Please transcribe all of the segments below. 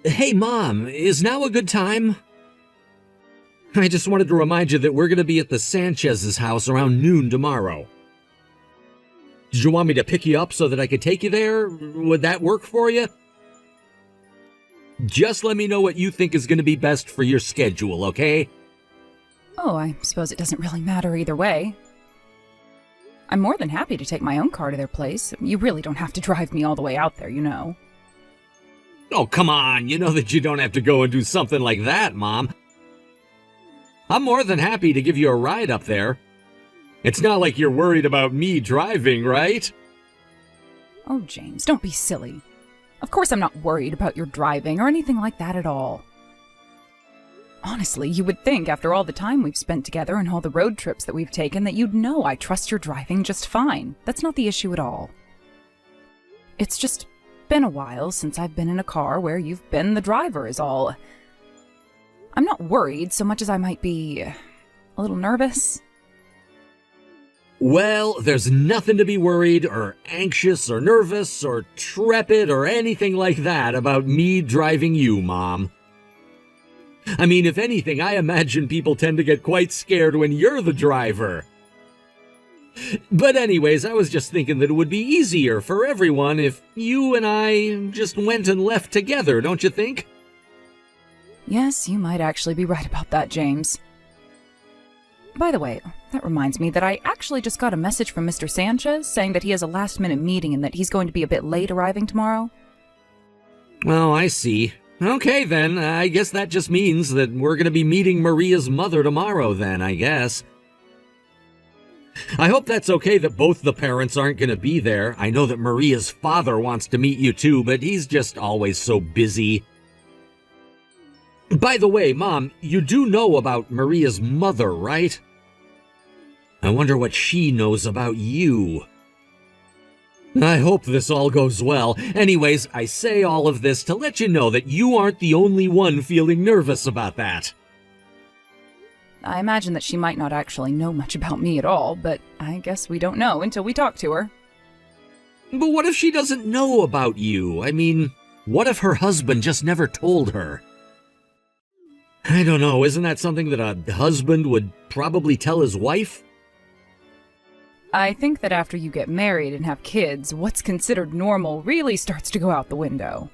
Hey, Mom, is now a good time? I just wanted to remind you that we're going to be at the Sanchez's house around noon tomorrow. Did you want me to pick you up so that I could take you there? Would that work for you? Just let me know what you think is going to be best for your schedule, okay? Oh, I suppose it doesn't really matter either way. I'm more than happy to take my own car to their place. You really don't have to drive me all the way out there, you know. Oh, come on. You know that you don't have to go and do something like that, Mom. I'm more than happy to give you a ride up there. It's not like you're worried about me driving, right? Oh, James, don't be silly. Of course I'm not worried about your driving or anything like that at all. Honestly, you would think after all the time we've spent together and all the road trips that we've taken that you'd know I trust your driving just fine. That's not the issue at all. It's just been a while since I've been in a car where you've been the driver is all. I'm not worried so much as I might be a little nervous. Well, there's nothing to be worried or anxious or nervous or trepid or anything like that about me driving you, Mom. I mean, if anything, I imagine people tend to get quite scared when you're the driver. But anyways, I was just thinking that it would be easier for everyone if you and I just went and left together, don't you think? Yes, you might actually be right about that, James. By the way, that reminds me that I actually just got a message from Mr. Sanchez saying that he has a last-minute meeting and that he's going to be a bit late arriving tomorrow. Oh, I see. Okay, then. I guess that just means that we're going to be meeting Maria's mother tomorrow, then, I guess. I hope that's okay that both the parents aren't going to be there. I know that Maria's father wants to meet you too, but he's just always so busy. By the way, Mom, you do know about Maria's mother, right? I wonder what she knows about you. I hope this all goes well. Anyways, I say all of this to let you know that you aren't the only one feeling nervous about that. I imagine that she might not actually know much about me at all, but I guess we don't know until we talk to her. But what if she doesn't know about you? I mean, what if her husband just never told her? I don't know, isn't that something that a husband would probably tell his wife? I think that after you get married and have kids, what's considered normal really starts to go out the window.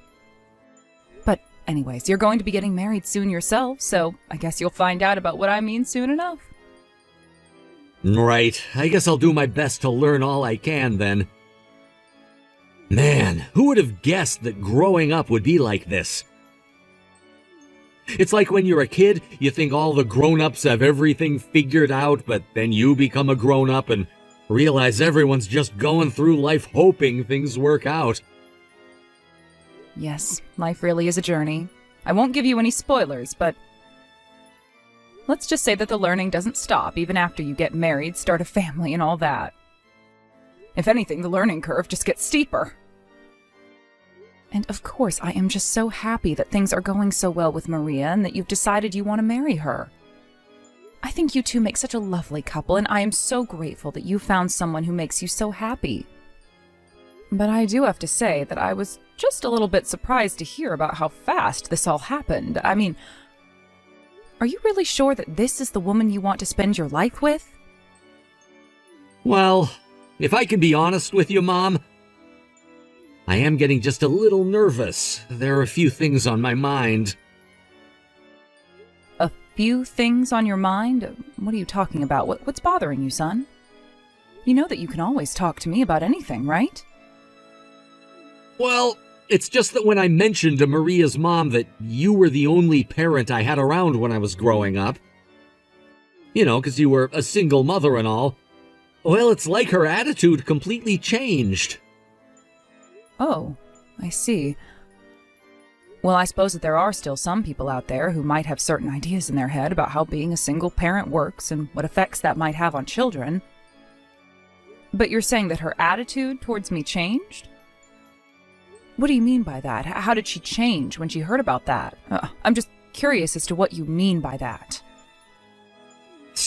But anyways, you're going to be getting married soon yourself, so I guess you'll find out about what I mean soon enough. Right, I guess I'll do my best to learn all I can then. Man, who would have guessed that growing up would be like this? It's like when you're a kid, you think all the grown-ups have everything figured out, but then you become a grown-up and realize everyone's just going through life hoping things work out. Yes, life really is a journey. I won't give you any spoilers, but let's just say that the learning doesn't stop even after you get married, start a family, and all that. If anything, the learning curve just gets steeper. And of course, I am just so happy that things are going so well with Maria and that you've decided you want to marry her. I think you two make such a lovely couple, and I am so grateful that you found someone who makes you so happy. But I do have to say that I was just a little bit surprised to hear about how fast this all happened. I mean, are you really sure that this is the woman you want to spend your life with? Well, if I can be honest with you, Mom, I am getting just a little nervous. There are a few things on my mind. A few things on your mind? What are you talking about? What's bothering you, son? You know that you can always talk to me about anything, right? Well, it's just that when I mentioned to Maria's mom that you were the only parent I had around when I was growing up, you know, because you were a single mother and all, well, it's like her attitude completely changed. Oh, I see. Well, I suppose that there are still some people out there who might have certain ideas in their head about how being a single parent works and what effects that might have on children. But you're saying that her attitude towards me changed? What do you mean by that? How did she change when she heard about that? I'm just curious as to what you mean by that.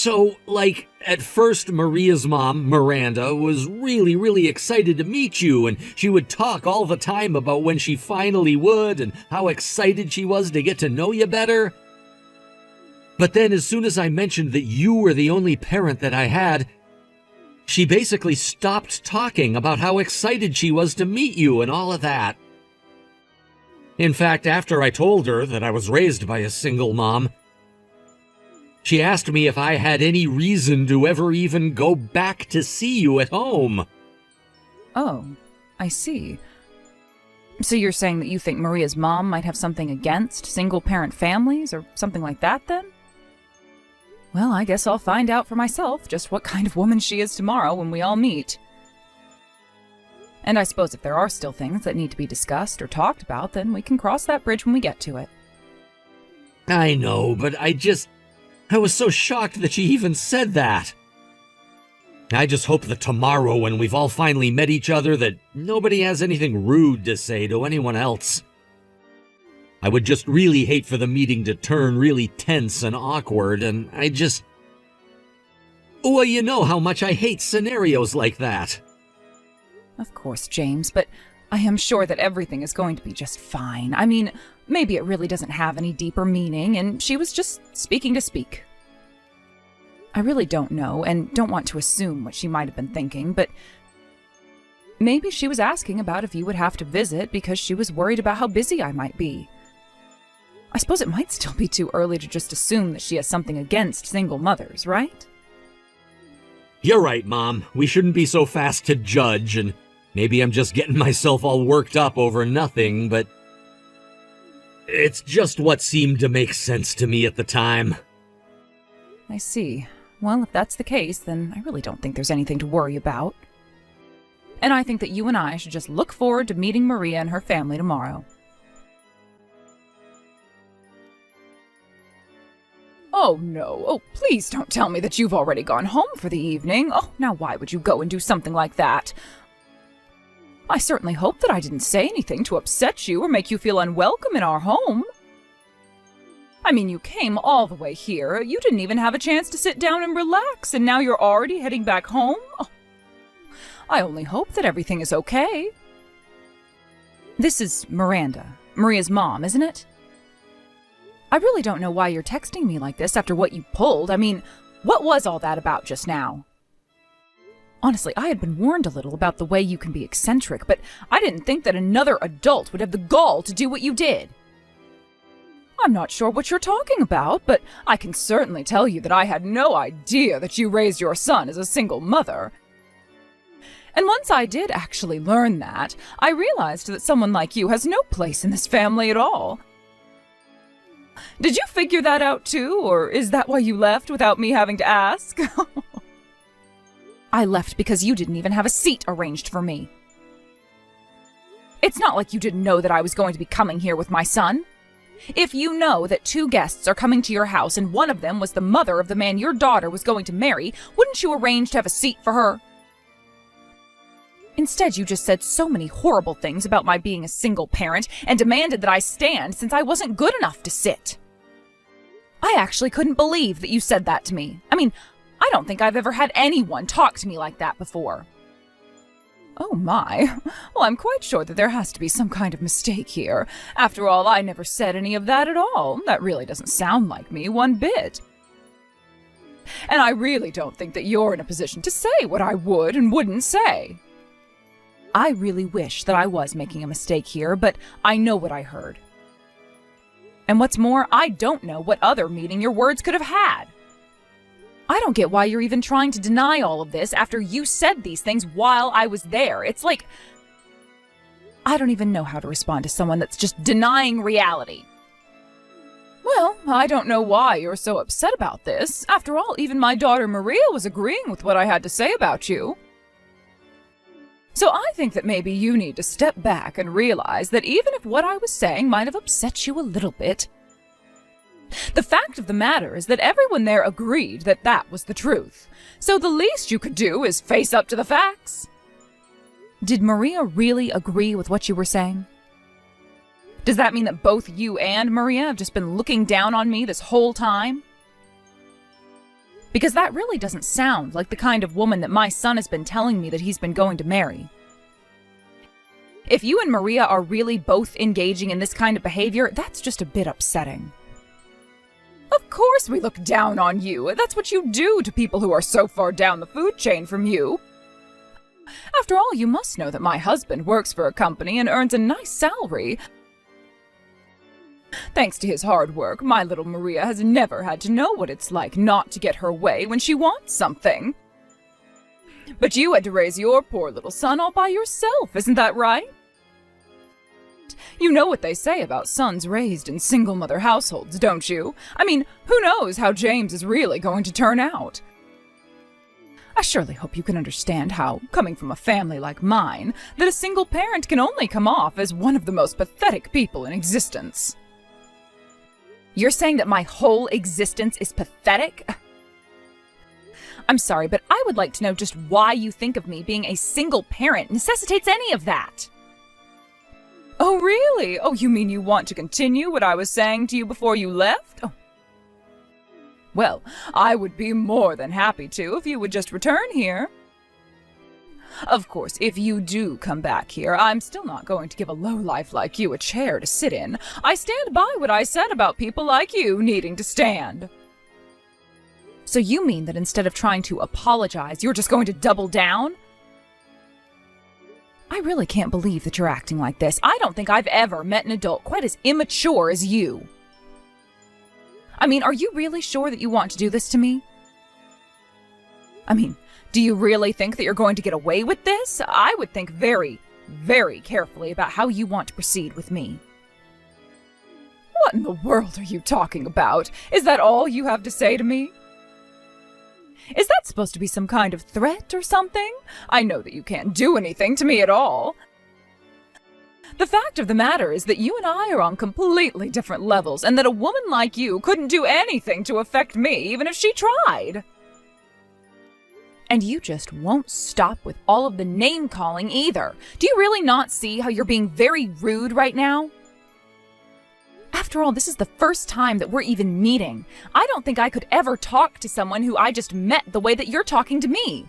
So, like, at first Maria's mom, Miranda, was really excited to meet you, and she would talk all the time about when she finally would and how excited she was to get to know you better. But then as soon as I mentioned that you were the only parent that I had, she basically stopped talking about how excited she was to meet you and all of that. In fact, after I told her that I was raised by a single mom, she asked me if I had any reason to ever even go back to see you at home. Oh, I see. So you're saying that you think Maria's mom might have something against single-parent families or something like that, then? Well, I guess I'll find out for myself just what kind of woman she is tomorrow when we all meet. And I suppose if there are still things that need to be discussed or talked about, then we can cross that bridge when we get to it. I know, but I was so shocked that she even said that. I just hope that tomorrow, when we've all finally met each other, that nobody has anything rude to say to anyone else. I would just really hate for the meeting to turn really tense and awkward, and well, you know how much I hate scenarios like that. Of course, James, but I am sure that everything is going to be just fine. I mean, maybe it really doesn't have any deeper meaning, and she was just speaking to speak. I really don't know, and don't want to assume what she might have been thinking, but maybe she was asking about if you would have to visit because she was worried about how busy I might be. I suppose it might still be too early to just assume that she has something against single mothers, right? You're right, Mom. We shouldn't be so fast to judge, and maybe I'm just getting myself all worked up over nothing, but it's just what seemed to make sense to me at the time. I see. Well, if that's the case, then I really don't think there's anything to worry about. And I think that you and I should just look forward to meeting Maria and her family tomorrow. Oh, no. Oh, please don't tell me that you've already gone home for the evening. Oh, now why would you go and do something like that? I certainly hope that I didn't say anything to upset you or make you feel unwelcome in our home. I mean, you came all the way here. You didn't even have a chance to sit down and relax, and now you're already heading back home? Oh, I only hope that everything is okay. This is Miranda, Maria's mom, isn't it? I really don't know why you're texting me like this after what you pulled. I mean, what was all that about just now? Honestly, I had been warned a little about the way you can be eccentric, but I didn't think that another adult would have the gall to do what you did. I'm not sure what you're talking about, but I can certainly tell you that I had no idea that you raised your son as a single mother. And once I did actually learn that, I realized that someone like you has no place in this family at all. Did you figure that out too, or is that why you left without me having to ask? I left because you didn't even have a seat arranged for me. It's not like you didn't know that I was going to be coming here with my son. If you know that 2 guests are coming to your house and one of them was the mother of the man your daughter was going to marry, wouldn't you arrange to have a seat for her? Instead, you just said so many horrible things about my being a single parent and demanded that I stand since I wasn't good enough to sit. I actually couldn't believe that you said that to me. I mean, I don't think I've ever had anyone talk to me like that before. Oh my. Well, I'm quite sure that there has to be some kind of mistake here. After all, I never said any of that at all. That really doesn't sound like me one bit. And I really don't think that you're in a position to say what I would and wouldn't say. I really wish that I was making a mistake here, but I know what I heard. And what's more, I don't know what other meaning your words could have had. I don't get why you're even trying to deny all of this after you said these things while I was there. It's like, I don't even know how to respond to someone that's just denying reality. Well, I don't know why you're so upset about this. After all, even my daughter Maria was agreeing with what I had to say about you. So I think that maybe you need to step back and realize that even if what I was saying might have upset you a little bit, the fact of the matter is that everyone there agreed that that was the truth. So the least you could do is face up to the facts. Did Maria really agree with what you were saying? Does that mean that both you and Maria have just been looking down on me this whole time? Because that really doesn't sound like the kind of woman that my son has been telling me that he's been going to marry. If you and Maria are really both engaging in this kind of behavior, that's just a bit upsetting. Of course we look down on you. That's what you do to people who are so far down the food chain from you. After all, you must know that my husband works for a company and earns a nice salary. Thanks to his hard work, my little Maria has never had to know what it's like not to get her way when she wants something. But you had to raise your poor little son all by yourself, isn't that right? You know what they say about sons raised in single-mother households, don't you? I mean, who knows how James is really going to turn out? I surely hope you can understand how, coming from a family like mine, that a single parent can only come off as one of the most pathetic people in existence. You're saying that my whole existence is pathetic? I'm sorry, but I would like to know just why you think of me being a single parent necessitates any of that. Oh, really? Oh, you mean you want to continue what I was saying to you before you left? Oh. Well, I would be more than happy to if you would just return here. Of course, if you do come back here, I'm still not going to give a lowlife like you a chair to sit in. I stand by what I said about people like you needing to stand. So you mean that instead of trying to apologize, you're just going to double down? I really can't believe that you're acting like this. I don't think I've ever met an adult quite as immature as you. I mean, are you really sure that you want to do this to me? I mean, do you really think that you're going to get away with this? I would think very, very carefully about how you want to proceed with me. What in the world are you talking about? Is that all you have to say to me? Is that supposed to be some kind of threat or something? I know that you can't do anything to me at all. The fact of the matter is that you and I are on completely different levels, and that a woman like you couldn't do anything to affect me, even if she tried. And you just won't stop with all of the name-calling either. Do you really not see how you're being very rude right now? After all, this is the first time that we're even meeting. I don't think I could ever talk to someone who I just met the way that you're talking to me.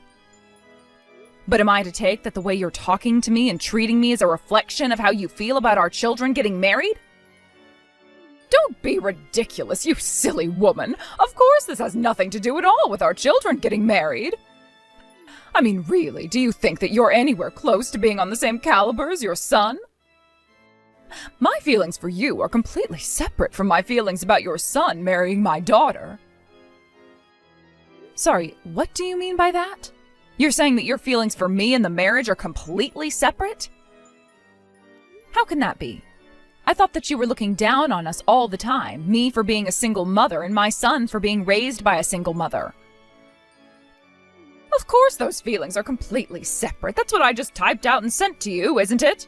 But am I to take that the way you're talking to me and treating me is a reflection of how you feel about our children getting married? Don't be ridiculous, you silly woman. Of course this has nothing to do at all with our children getting married. I mean, really, do you think that you're anywhere close to being on the same caliber as your son? My feelings for you are completely separate from my feelings about your son marrying my daughter. Sorry, what do you mean by that? You're saying that your feelings for me and the marriage are completely separate? How can that be? I thought that you were looking down on us all the time, me for being a single mother and my son for being raised by a single mother. Of course those feelings are completely separate. That's what I just typed out and sent to you, isn't it?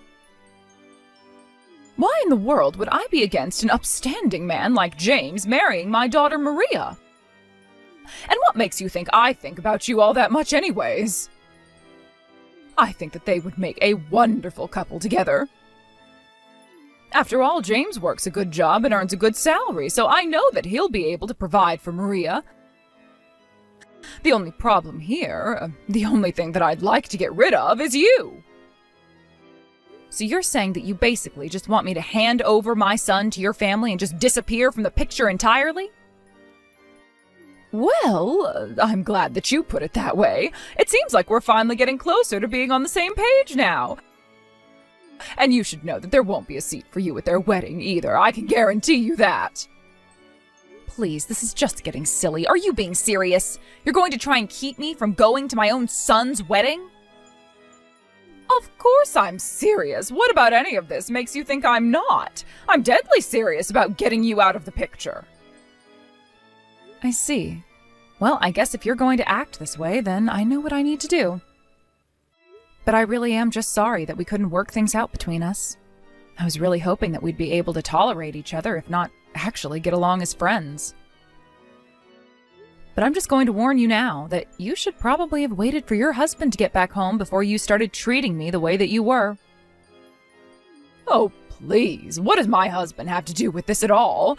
Why in the world would I be against an upstanding man like James marrying my daughter Maria? And what makes you think I think about you all that much anyways? I think that they would make a wonderful couple together. After all, James works a good job and earns a good salary, so I know that he'll be able to provide for Maria. The only problem here, the only thing that I'd like to get rid of, is you. So you're saying that you basically just want me to hand over my son to your family and just disappear from the picture entirely? Well, I'm glad that you put it that way. It seems like we're finally getting closer to being on the same page now. And you should know that there won't be a seat for you at their wedding either. I can guarantee you that. Please, this is just getting silly. Are you being serious? You're going to try and keep me from going to my own son's wedding? Of course I'm serious. What about any of this makes you think I'm not? I'm deadly serious about getting you out of the picture. I see. Well, I guess if you're going to act this way, then I know what I need to do. But I really am just sorry that we couldn't work things out between us. I was really hoping that we'd be able to tolerate each other, if not actually get along as friends. But I'm just going to warn you now that you should probably have waited for your husband to get back home before you started treating me the way that you were. Oh, please, what does my husband have to do with this at all?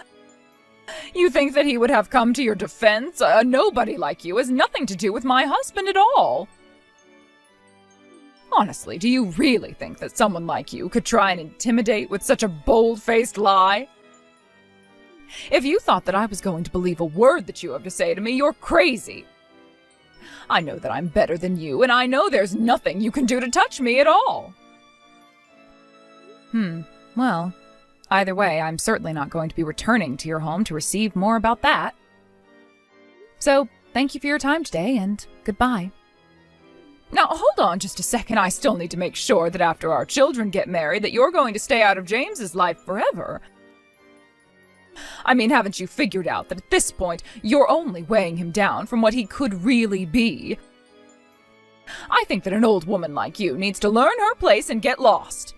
You think that he would have come to your defense? A nobody like you has nothing to do with my husband at all. Honestly, do you really think that someone like you could try and intimidate with such a bold-faced lie? If you thought that I was going to believe a word that you have to say to me, you're crazy. I know that I'm better than you, and I know there's nothing you can do to touch me at all. Well, either way, I'm certainly not going to be returning to your home to receive more about that. So, thank you for your time today, and goodbye. Now, hold on just a second. I still need to make sure that after our children get married that you're going to stay out of James's life forever. I mean, haven't you figured out that at this point, you're only weighing him down from what he could really be? I think that an old woman like you needs to learn her place and get lost.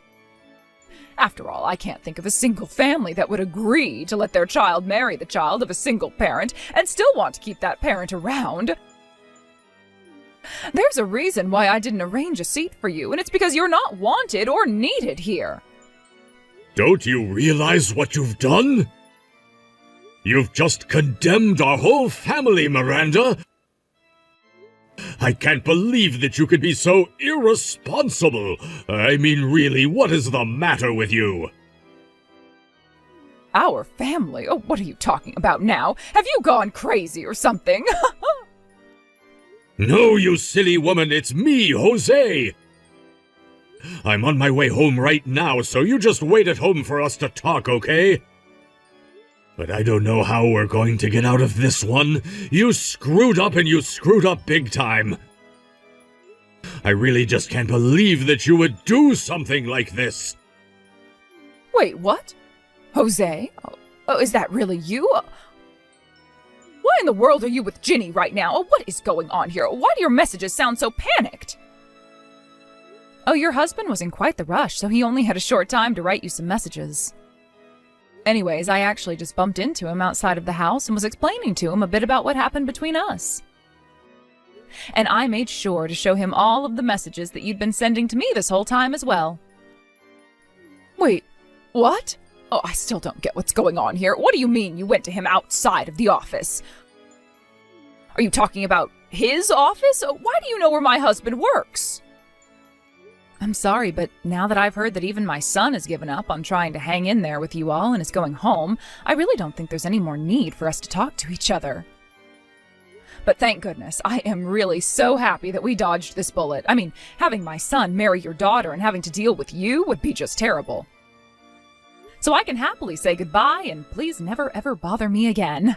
After all, I can't think of a single family that would agree to let their child marry the child of a single parent and still want to keep that parent around. There's a reason why I didn't arrange a seat for you, and it's because you're not wanted or needed here. Don't you realize what you've done? You've just condemned our whole family, Miranda! I can't believe that you could be so irresponsible! I mean, really, what is the matter with you? Our family? Oh, what are you talking about now? Have you gone crazy or something? No, you silly woman, it's me, Jose! I'm on my way home right now, so you just wait at home for us to talk, okay? But I don't know how we're going to get out of this one. You screwed up, and you screwed up big time. I really just can't believe that you would do something like this. Wait, what? Jose? Oh, is that really you? Why in the world are you with Ginny right now? What is going on here? Why do your messages sound so panicked? Oh, your husband was in quite the rush, so he only had a short time to write you some messages. Anyways, I actually just bumped into him outside of the house and was explaining to him a bit about what happened between us. And I made sure to show him all of the messages that you'd been sending to me this whole time as well. Wait, what? Oh, I still don't get what's going on here. What do you mean you went to him outside of the office? Are you talking about his office? Why do you know where my husband works? I'm sorry, but now that I've heard that even my son has given up on trying to hang in there with you all and is going home, I really don't think there's any more need for us to talk to each other. But thank goodness, I am really so happy that we dodged this bullet. I mean, having my son marry your daughter and having to deal with you would be just terrible. So I can happily say goodbye and please never ever bother me again.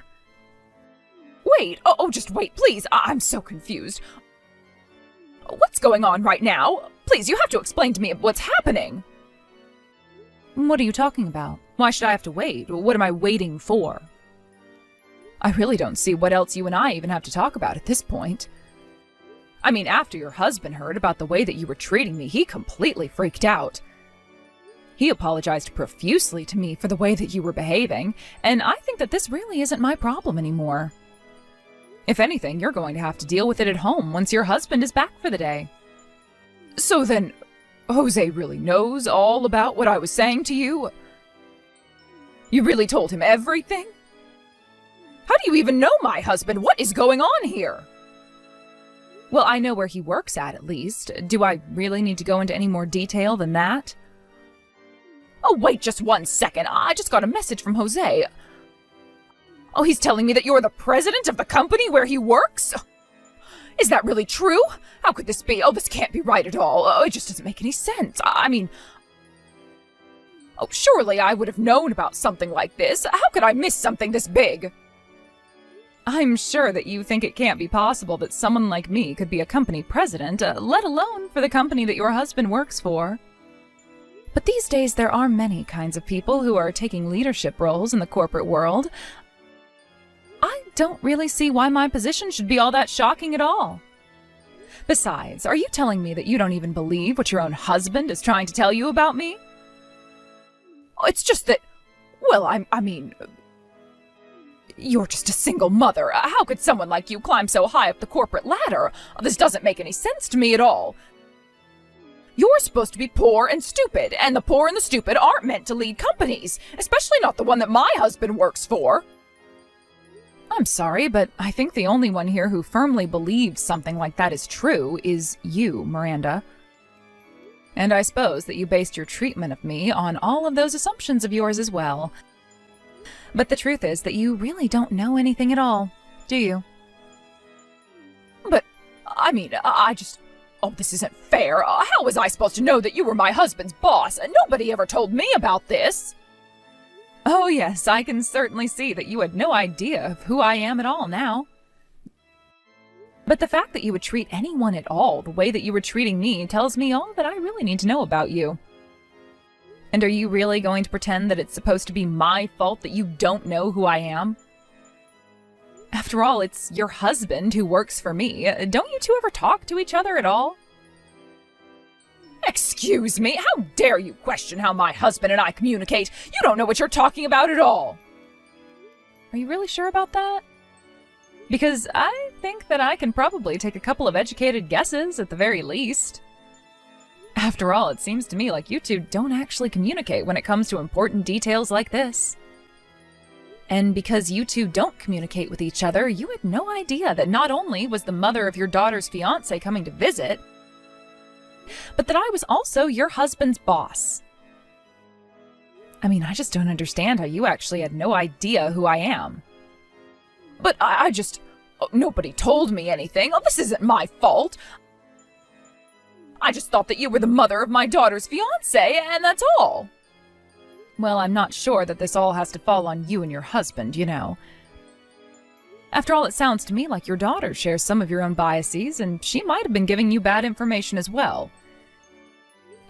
Wait, just wait, please. I'm so confused. What's going on right now? Please, you have to explain to me what's happening. What are you talking about? Why should I have to wait? What am I waiting for? I really don't see what else you and I even have to talk about at this point. I mean, after your husband heard about the way that you were treating me, he completely freaked out. He apologized profusely to me for the way that you were behaving, and I think that this really isn't my problem anymore. If anything, you're going to have to deal with it at home once your husband is back for the day. So then, Jose really knows all about what I was saying to you? You really told him everything? How do you even know my husband? What is going on here? Well, I know where he works at least. Do I really need to go into any more detail than that? Oh, wait just 1 second. I just got a message from Jose. Oh, he's telling me that you're the president of the company where he works? Is that really true? How could this be? Oh, this can't be right at all. Oh, it just doesn't make any sense. I mean... Oh, surely I would have known about something like this. How could I miss something this big? I'm sure that you think it can't be possible that someone like me could be a company president, let alone for the company that your husband works for. But these days there are many kinds of people who are taking leadership roles in the corporate world. I don't really see why my position should be all that shocking at all. Besides, are you telling me that you don't even believe what your own husband is trying to tell you about me? Oh, it's just that, well, I mean, you're just a single mother. How could someone like you climb so high up the corporate ladder? This doesn't make any sense to me at all. You're supposed to be poor and stupid, and the poor and the stupid aren't meant to lead companies, especially not the one that my husband works for. I'm sorry, but I think the only one here who firmly believes something like that is true is you, Miranda. And I suppose that you based your treatment of me on all of those assumptions of yours as well. But the truth is that you really don't know anything at all, do you? But, I mean, I just... Oh, this isn't fair. How was I supposed to know that you were my husband's boss? Nobody ever told me about this. Oh yes, I can certainly see that you had no idea of who I am at all now. But the fact that you would treat anyone at all the way that you were treating me tells me all that I really need to know about you. And are you really going to pretend that it's supposed to be my fault that you don't know who I am? After all, it's your husband who works for me. Don't you two ever talk to each other at all? Excuse me, how dare you question how my husband and I communicate? You don't know what you're talking about at all. Are you really sure about that? Because I think that I can probably take a couple of educated guesses at the very least. After all, it seems to me like you two don't actually communicate when it comes to important details like this. And because you two don't communicate with each other, you had no idea that not only was the mother of your daughter's fiancé coming to visit, but that I was also your husband's boss. I mean, I just don't understand how you actually had no idea who I am. But I just... nobody told me anything. This isn't my fault. I just thought that you were the mother of my daughter's fiancé, and that's all. Well, I'm not sure that this all has to fall on you and your husband, you know. After all, it sounds to me like your daughter shares some of your own biases, and she might have been giving you bad information as well.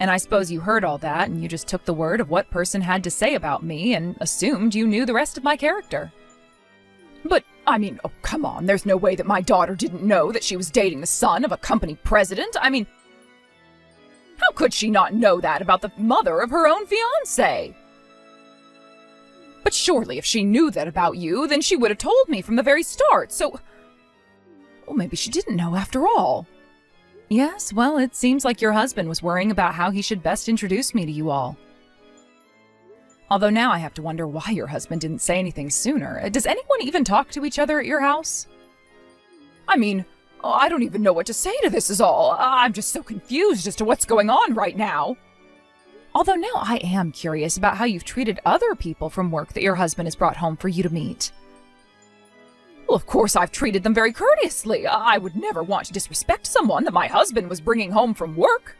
And I suppose you heard all that, and you just took the word of what person had to say about me, and assumed you knew the rest of my character. But, I mean, oh, come on, there's no way that my daughter didn't know that she was dating the son of a company president. I mean, how could she not know that about the mother of her own fiancé? But surely if she knew that about you, then she would have told me from the very start, so... Well, maybe she didn't know after all. Yes, well, it seems like your husband was worrying about how he should best introduce me to you all. Although now I have to wonder why your husband didn't say anything sooner. Does anyone even talk to each other at your house? I mean, I don't even know what to say to this is all. I'm just so confused as to what's going on right now. Although now I am curious about how you've treated other people from work that your husband has brought home for you to meet. Well, of course I've treated them very courteously. I would never want to disrespect someone that my husband was bringing home from work.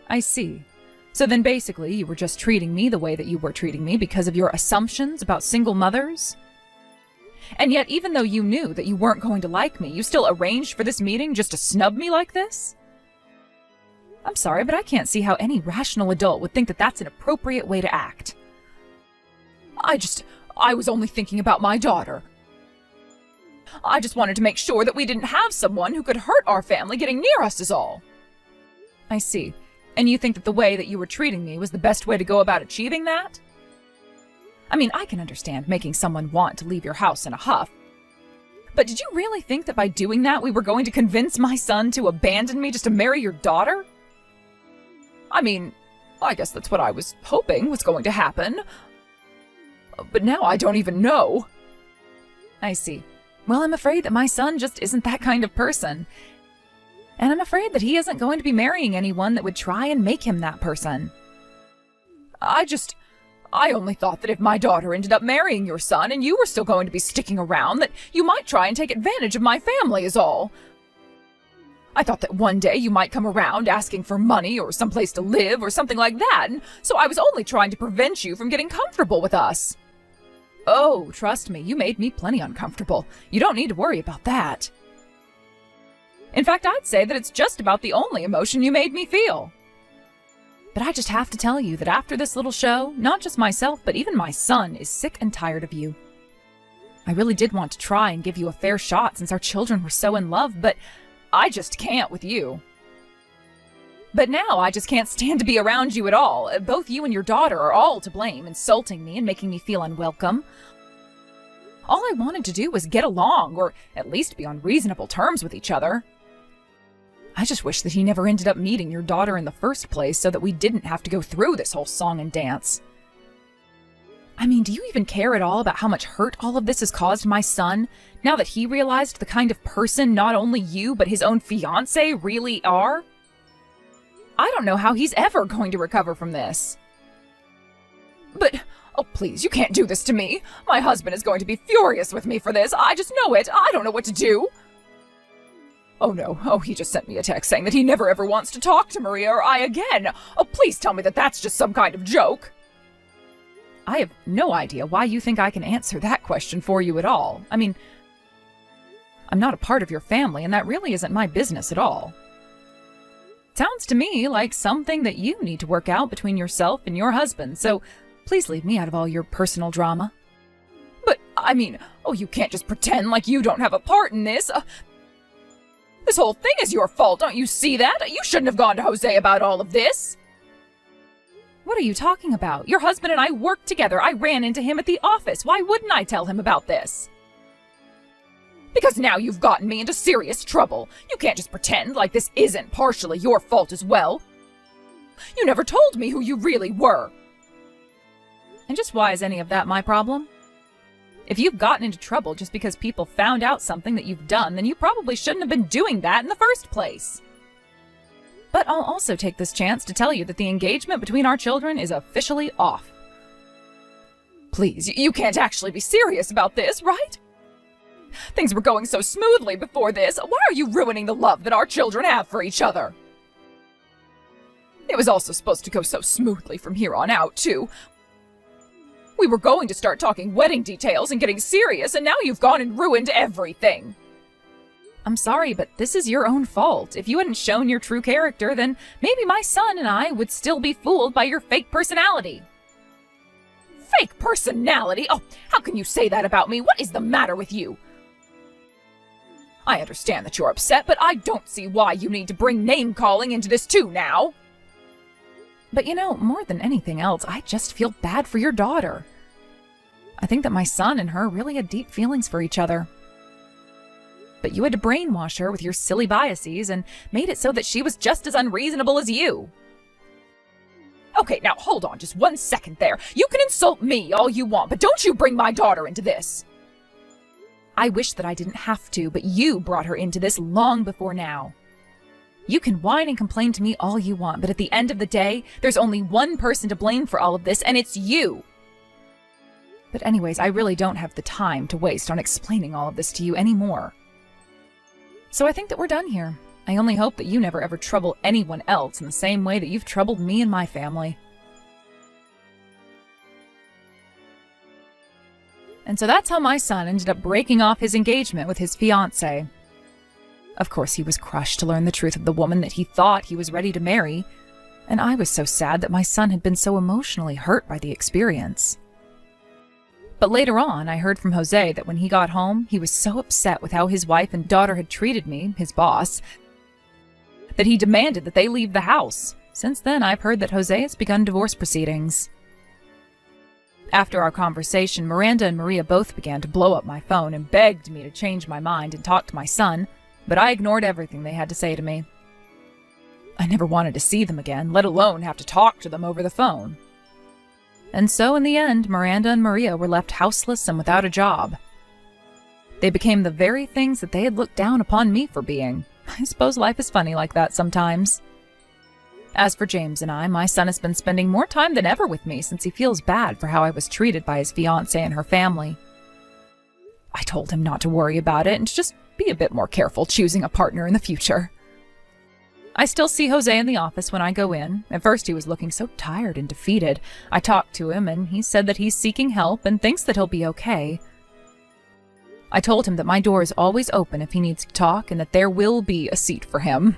I see. So then basically you were just treating me the way that you were treating me because of your assumptions about single mothers? And yet even though you knew that you weren't going to like me, you still arranged for this meeting just to snub me like this? I'm sorry, but I can't see how any rational adult would think that that's an appropriate way to act. I was only thinking about my daughter. I just wanted to make sure that we didn't have someone who could hurt our family getting near us is all. I see. And you think that the way that you were treating me was the best way to go about achieving that? I mean, I can understand making someone want to leave your house in a huff. But did you really think that by doing that we were going to convince my son to abandon me just to marry your daughter? I mean, I guess that's what I was hoping was going to happen. But now I don't even know. I see. Well, I'm afraid that my son just isn't that kind of person. And I'm afraid that he isn't going to be marrying anyone that would try and make him that person. I only thought that if my daughter ended up marrying your son and you were still going to be sticking around, that you might try and take advantage of my family is all. I thought that one day you might come around asking for money or someplace to live or something like that, and so I was only trying to prevent you from getting comfortable with us. Oh, trust me, you made me plenty uncomfortable. You don't need to worry about that. In fact, I'd say that it's just about the only emotion you made me feel. But I just have to tell you that after this little show, not just myself, but even my son is sick and tired of you. I really did want to try and give you a fair shot since our children were so in love, but I just can't with you. But now I just can't stand to be around you at all. Both you and your daughter are all to blame, insulting me and making me feel unwelcome. All I wanted to do was get along, or at least be on reasonable terms with each other. I just wish that he never ended up meeting your daughter in the first place so that we didn't have to go through this whole song and dance. I mean, do you even care at all about how much hurt all of this has caused my son, now that he realized the kind of person not only you, but his own fiancé really are? I don't know how he's ever going to recover from this. But, oh please, you can't do this to me. My husband is going to be furious with me for this. I just know it. I don't know what to do. Oh no, he just sent me a text saying that he never ever wants to talk to Maria or I again. Oh, please tell me that that's just some kind of joke. I have no idea why you think I can answer that question for you at all. I mean, I'm not a part of your family, and that really isn't my business at all. Sounds to me like something that you need to work out between yourself and your husband, so please leave me out of all your personal drama. But, I mean, you can't just pretend like you don't have a part in this. This whole thing is your fault, don't you see that? You shouldn't have gone to Jose about all of this. What are you talking about? Your husband and I worked together. I ran into him at the office. Why wouldn't I tell him about this? Because now you've gotten me into serious trouble. You can't just pretend like this isn't partially your fault as well. You never told me who you really were. And just why is any of that my problem? If you've gotten into trouble just because people found out something that you've done, then you probably shouldn't have been doing that in the first place. But I'll also take this chance to tell you that the engagement between our children is officially off. Please, you can't actually be serious about this, right? Things were going so smoothly before this. Why are you ruining the love that our children have for each other? It was also supposed to go so smoothly from here on out, too. We were going to start talking wedding details and getting serious, and now you've gone and ruined everything. I'm sorry, but this is your own fault. If you hadn't shown your true character, then maybe my son and I would still be fooled by your fake personality. Fake personality? Oh, how can you say that about me? What is the matter with you? I understand that you're upset, but I don't see why you need to bring name-calling into this too now. But you know, more than anything else, I just feel bad for your daughter. I think that my son and her really had deep feelings for each other. But you had to brainwash her with your silly biases and made it so that she was just as unreasonable as you. Okay, now hold on just 1 second there. You can insult me all you want, but don't you bring my daughter into this. I wish that I didn't have to, but you brought her into this long before now. You can whine and complain to me all you want, but at the end of the day, there's only one person to blame for all of this, and it's you. But anyways, I really don't have the time to waste on explaining all of this to you anymore. So I think that we're done here. I only hope that you never ever trouble anyone else in the same way that you've troubled me and my family. And so that's how my son ended up breaking off his engagement with his fiancée. Of course, he was crushed to learn the truth of the woman that he thought he was ready to marry, and I was so sad that my son had been so emotionally hurt by the experience. But later on, I heard from Jose that when he got home, he was so upset with how his wife and daughter had treated me, his boss, that he demanded that they leave the house. Since then, I've heard that Jose has begun divorce proceedings. After our conversation, Miranda and Maria both began to blow up my phone and begged me to change my mind and talk to my son, but I ignored everything they had to say to me. I never wanted to see them again, let alone have to talk to them over the phone. And so in the end, Miranda and Maria were left houseless and without a job. They became the very things that they had looked down upon me for being. I suppose life is funny like that sometimes. As for James and I, my son has been spending more time than ever with me since he feels bad for how I was treated by his fiancée and her family. I told him not to worry about it and to just be a bit more careful choosing a partner in the future. I still see Jose in the office when I go in. At first he was looking so tired and defeated. I talked to him and he said that he's seeking help and thinks that he'll be okay. I told him that my door is always open if he needs to talk and that there will be a seat for him.